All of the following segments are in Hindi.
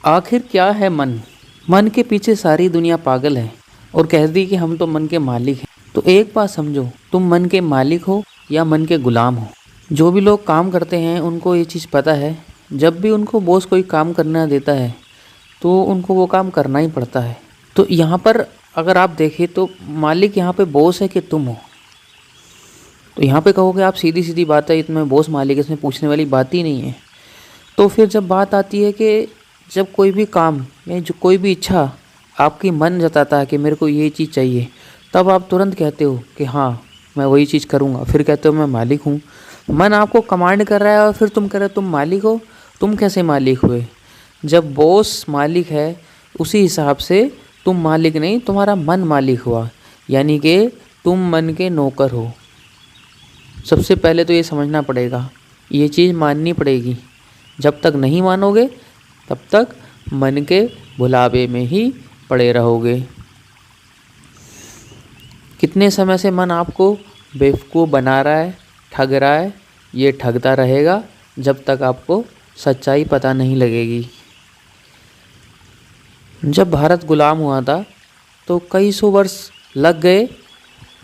आखिर क्या है मन? मन के पीछे सारी दुनिया पागल है और कहती कि हम तो मन के मालिक हैं। तो एक बात समझो, तुम मन के मालिक हो या मन के गुलाम हो। जो भी लोग काम करते हैं उनको ये चीज़ पता है, जब भी उनको बॉस कोई काम करना देता है तो उनको वो काम करना ही पड़ता है। तो यहाँ पर अगर आप देखें तो मालिक यहाँ पे बॉस है कि तुम हो। तो यहाँ पे कहोगे आप सीधी सीधी बात है, इसमें बॉस मालिक इसमें पूछने वाली बात ही नहीं है। तो फिर जब बात आती है कि जब कोई भी काम या जो कोई भी इच्छा आपकी मन जताता है कि मेरे को ये चीज़ चाहिए, तब आप तुरंत कहते हो कि हाँ मैं वही चीज़ करूँगा। फिर कहते हो मैं मालिक हूँ। मन आपको कमांड कर रहा है और फिर तुम कह रहे हो तुम मालिक हो। तुम कैसे मालिक हुए? जब बॉस मालिक है उसी हिसाब से तुम मालिक नहीं, तुम्हारा मन मालिक हुआ, यानी कि तुम मन के नौकर हो। सबसे पहले तो ये समझना पड़ेगा, ये चीज़ माननी पड़ेगी। जब तक नहीं मानोगे तब तक मन के भुलावे में ही पड़े रहोगे। कितने समय से मन आपको बेवकूफ़ बना रहा है, ठग रहा है। ये ठगता रहेगा जब तक आपको सच्चाई पता नहीं लगेगी। जब भारत गुलाम हुआ था तो कई सौ वर्ष लग गए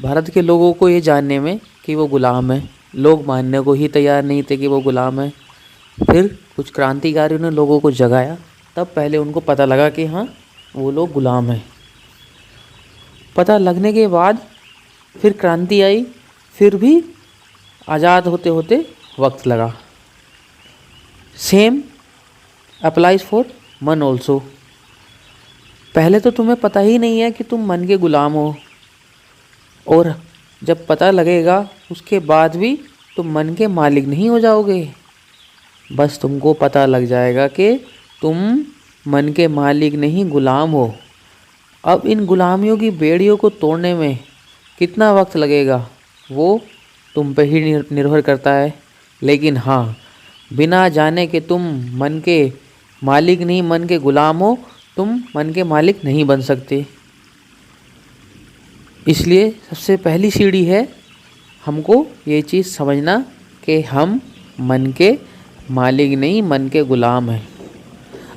भारत के लोगों को ये जानने में कि वो गुलाम है। लोग मानने को ही तैयार नहीं थे कि वो गुलाम है। फिर कुछ क्रांतिकारियों ने लोगों को जगाया, तब पहले उनको पता लगा कि हाँ वो लोग गुलाम हैं। पता लगने के बाद फिर क्रांति आई, फिर भी आज़ाद होते होते वक्त लगा। सेम अप्लाइज फॉर मन ऑल्सो। पहले तो तुम्हें पता ही नहीं है कि तुम मन के गुलाम हो, और जब पता लगेगा उसके बाद भी तुम मन के मालिक नहीं हो जाओगे। बस तुमको पता लग जाएगा कि तुम मन के मालिक नहीं गुलाम हो। अब इन गुलामियों की बेड़ियों को तोड़ने में कितना वक्त लगेगा वो तुम पे ही निर्भर करता है। लेकिन हाँ, बिना जाने कि तुम मन के मालिक नहीं मन के गुलाम हो, तुम मन के मालिक नहीं बन सकते। इसलिए सबसे पहली सीढ़ी है हमको ये चीज़ समझना कि हम मन के मालिक नहीं मन के गुलाम हैं।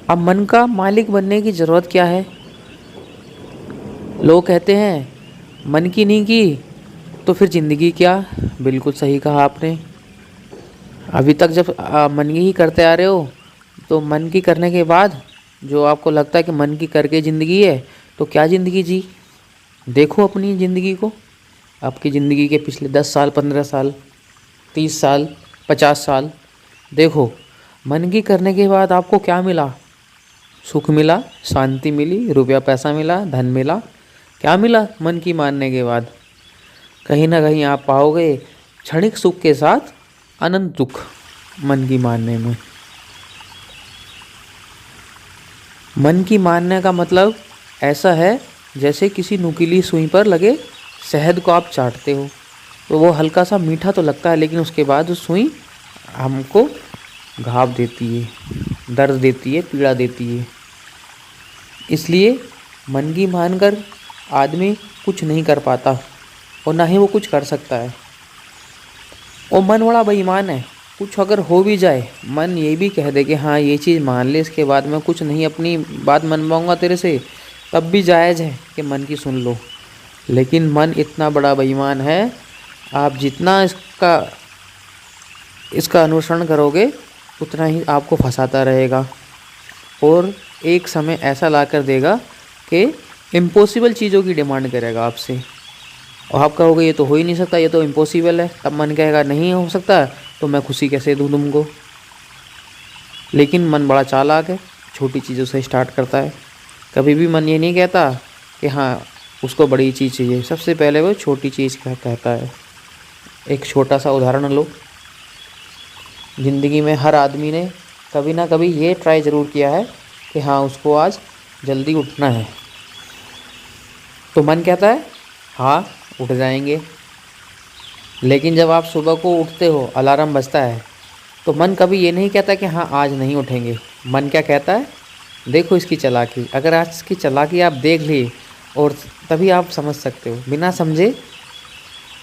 अब मन का मालिक बनने की ज़रूरत क्या है? लोग कहते हैं मन की नहीं की तो फिर ज़िंदगी क्या? बिल्कुल सही कहा आपने। अभी तक जब मन की ही करते आ रहे हो तो मन की करने के बाद जो आपको लगता है कि मन की करके ज़िंदगी है, तो क्या ज़िंदगी जी? देखो अपनी ज़िंदगी को, आपकी ज़िंदगी के पिछले 10 साल, 15 साल, 30 साल, 50 साल देखो। मन की करने के बाद आपको क्या मिला? सुख मिला, शांति मिली, रुपया पैसा मिला, धन मिला। क्या मिला मन की मानने के बाद? कहीं ना कहीं आप पाओगे क्षणिक सुख के साथ अनंत दुख मन की मानने में। मन की मानने का मतलब ऐसा है जैसे किसी नुकीली सुई पर लगे शहद को आप चाटते हो, तो वो हल्का सा मीठा तो लगता है, लेकिन उसके बाद उस सुई हमको घाव देती है, दर्द देती है, पीड़ा देती है। इसलिए मन की मानकर आदमी कुछ नहीं कर पाता और ना ही वो कुछ कर सकता है। और मन बड़ा बेईमान है। कुछ अगर हो भी जाए, मन ये भी कह दे कि हाँ ये चीज़ मान ले, इसके बाद मैं कुछ नहीं अपनी बात मनवाऊंगा तेरे से, तब भी जायज़ है कि मन की सुन लो। लेकिन मन इतना बड़ा बेईमान है, आप जितना इसका अनुसरण करोगे उतना ही आपको फंसाता रहेगा, और एक समय ऐसा ला कर देगा कि इम्पॉसिबल चीज़ों की डिमांड करेगा आपसे, और आप कहोगे ये तो हो ही नहीं सकता, ये तो इम्पॉसिबल है। तब मन कहेगा नहीं हो सकता तो मैं खुशी कैसे दूँ तुमको। लेकिन मन बड़ा चालाक है, छोटी चीज़ों से स्टार्ट करता है। कभी भी मन ये नहीं कहता कि हाँ उसको बड़ी चीज़ चाहिए, सबसे पहले वो छोटी चीज़ कहता है। एक छोटा सा उदाहरण लो, ज़िंदगी में हर आदमी ने कभी ना कभी ये ट्राई ज़रूर किया है कि हाँ उसको आज जल्दी उठना है, तो मन कहता है हाँ उठ जाएंगे। लेकिन जब आप सुबह को उठते हो, अलार्म बजता है, तो मन कभी ये नहीं कहता कि हाँ आज नहीं उठेंगे। मन क्या कहता है? देखो इसकी चालाकी। अगर आज इसकी चालाकी आप देख ली, और तभी आप समझ सकते हो। बिना समझे,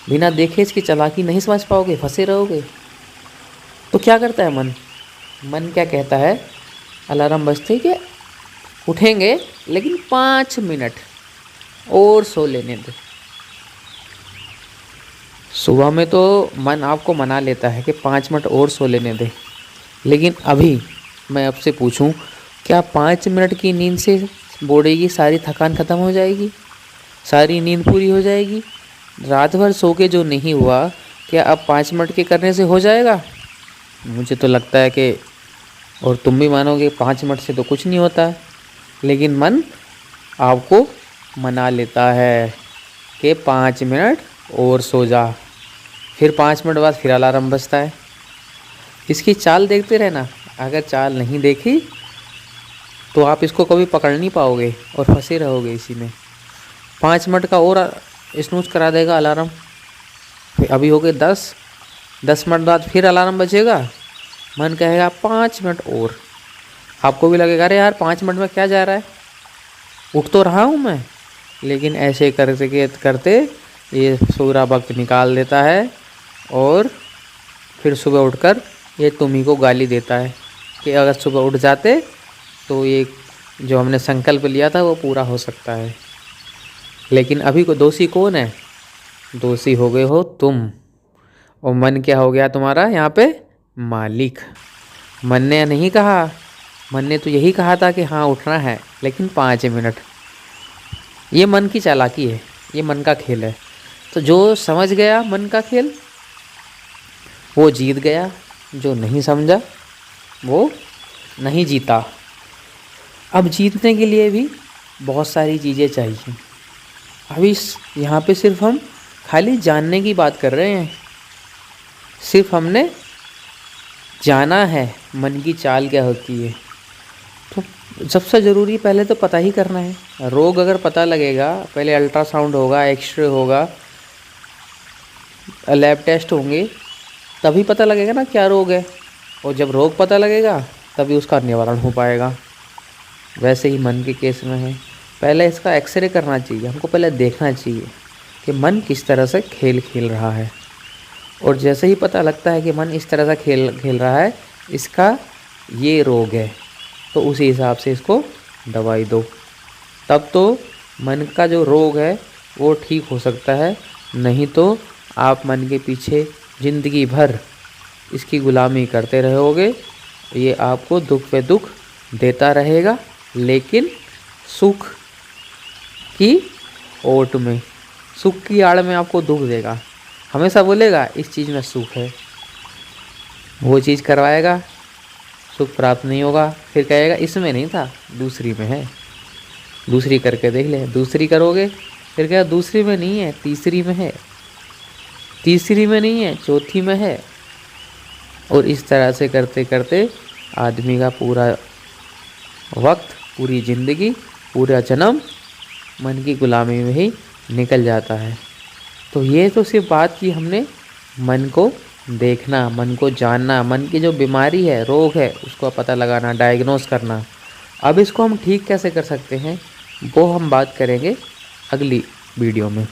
बिना देखे इसकी चालाकी नहीं समझ पाओगे, फंसे रहोगे। तो क्या करता है मन? मन क्या कहता है? अलार्म बजते कि उठेंगे लेकिन 5 मिनट और सो लेने दे। सुबह में तो मन आपको मना लेता है कि 5 मिनट और सो लेने दे, लेकिन अभी मैं आपसे पूछूं, क्या 5 मिनट की नींद से बॉडी की सारी थकान ख़त्म हो जाएगी, सारी नींद पूरी हो जाएगी? रात भर सो के जो नहीं हुआ, क्या अब 5 मिनट के करने से हो जाएगा? मुझे तो लगता है कि, और तुम भी मानोगे, 5 मिनट से तो कुछ नहीं होता है। लेकिन मन आपको मना लेता है कि 5 मिनट और सो जा। फिर 5 मिनट बाद फिर अलार्म बजता है। इसकी चाल देखते रहना। अगर चाल नहीं देखी तो आप इसको कभी पकड़ नहीं पाओगे और फंसे रहोगे इसी में। 5 मिनट का और स्नूज करा देगा अलार्म। फिर अभी हो गए 10 मिनट बाद फिर अलार्म बजेगा। मन कहेगा 5 मिनट और। आपको भी लगेगा अरे यार 5 मिनट में क्या जा रहा है, उठ तो रहा हूँ मैं। लेकिन ऐसे करते करते ये पूरा वक्त निकाल देता है और फिर सुबह उठकर ये तुम्ही को गाली देता है कि अगर सुबह उठ जाते तो ये जो हमने संकल्प लिया था वो पूरा हो सकता है। लेकिन अभी को दोषी कौन है? दोषी हो गए हो तुम। और मन क्या हो गया तुम्हारा यहाँ पे? मालिक। मन ने नहीं कहा, मन ने तो यही कहा था कि हाँ उठना है, लेकिन 5 मिनट। ये मन की चालाकी है, ये मन का खेल है। तो जो समझ गया मन का खेल वो जीत गया, जो नहीं समझा वो नहीं जीता। अब जीतने के लिए भी बहुत सारी चीज़ें चाहिए। अभी यहाँ पे सिर्फ हम खाली जानने की बात कर रहे हैं। सिर्फ हमने जाना है मन की चाल क्या होती है। तो सबसे ज़रूरी पहले तो पता ही करना है। रोग अगर पता लगेगा, पहले अल्ट्रासाउंड होगा, एक्सरे होगा, लैब टेस्ट होंगे, तभी पता लगेगा ना क्या रोग है। और जब रोग पता लगेगा तभी उसका निवारण हो पाएगा। वैसे ही मन के केस में है, पहले इसका एक्सरे करना चाहिए। हमको पहले देखना चाहिए कि मन किस तरह से खेल खेल रहा है। और जैसे ही पता लगता है कि मन इस तरह से खेल खेल रहा है, इसका ये रोग है, तो उसी हिसाब से इसको दवाई दो। तब तो मन का जो रोग है वो ठीक हो सकता है। नहीं तो आप मन के पीछे ज़िंदगी भर इसकी गुलामी करते रहोगे। ये आपको दुख पे दुख देता रहेगा, लेकिन सुख की ओट में, सुख की आड़ में आपको दुख देगा। हमेशा बोलेगा इस चीज़ में सुख है, वो चीज़ करवाएगा, सुख प्राप्त नहीं होगा। फिर कहेगा इसमें नहीं था, दूसरी में है, दूसरी करके देख ले। दूसरी करोगे, फिर कहेगा दूसरी में नहीं है, तीसरी में है, तीसरी में नहीं है, चौथी में है। और इस तरह से करते करते आदमी का पूरा वक्त, पूरी ज़िंदगी, पूरा जन्म मन की गुलामी में ही निकल जाता है। तो ये तो सिर्फ बात की हमने मन को देखना, मन को जानना, मन की जो बीमारी है, रोग है, उसको पता लगाना, डायग्नोस करना। अब इसको हम ठीक कैसे कर सकते हैं वो हम बात करेंगे अगली वीडियो में।